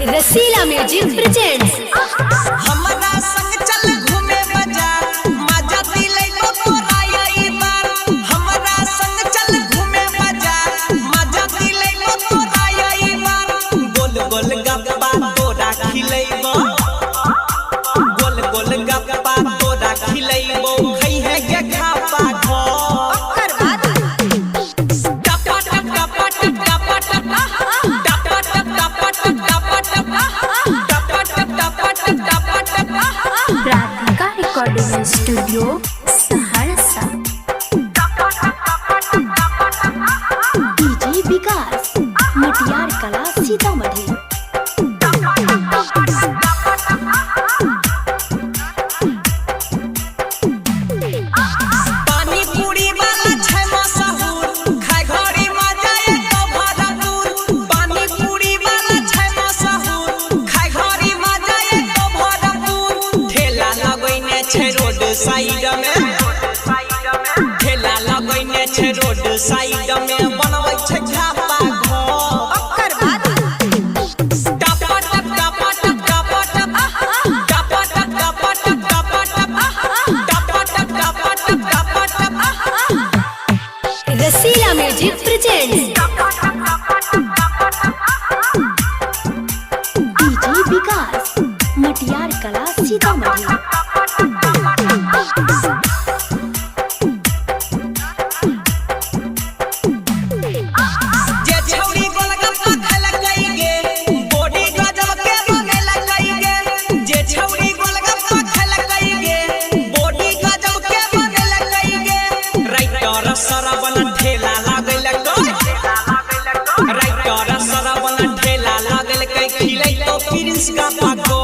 रसीला music presents. हमरा संग चल घूमे बाजार मजा दिलैबो तोरा ई बार। हमरा संग चल घूमे बाजार मजा दिलैबो तोरा ई बार। गोल गोल गप्पा तोरा खिलैबो, गोल गोल गप्पा तोरा खिलैबो। खइहे के खापा खो ओकर बाद टप टप टप टप टप टप Radhika recording studio Saharsa. DJ Vikas Matiyar Kala Sitamarhi. पानी पूरी वाला छै मशहूर, खाय घड़ी मजा एतो भरपूर। पानी पूरी वाला छै मशहूर, खाय घड़ी मजा एतो भरपूर। ठेला लगैने छै रोड साइड में, ठेला लगैने छै रोड साइड में। बनबै छै खापा घो ओकर बाद टप टप टप टप टप टप रसीला music presents. DJ Vikas Matiyar Kala Sitamarhi. जे छौरी गोलगप्पा खलकै गे बॉडी गजब के बने लगै गे। जे छौरी गोलगप्पा खलकै गे बॉडी गजब के बने लगै गे। राइटर सरवन ठेला लागल कै, राइटर सरवन ठेला लागल कै। खिलै तो प्रिंस का पाको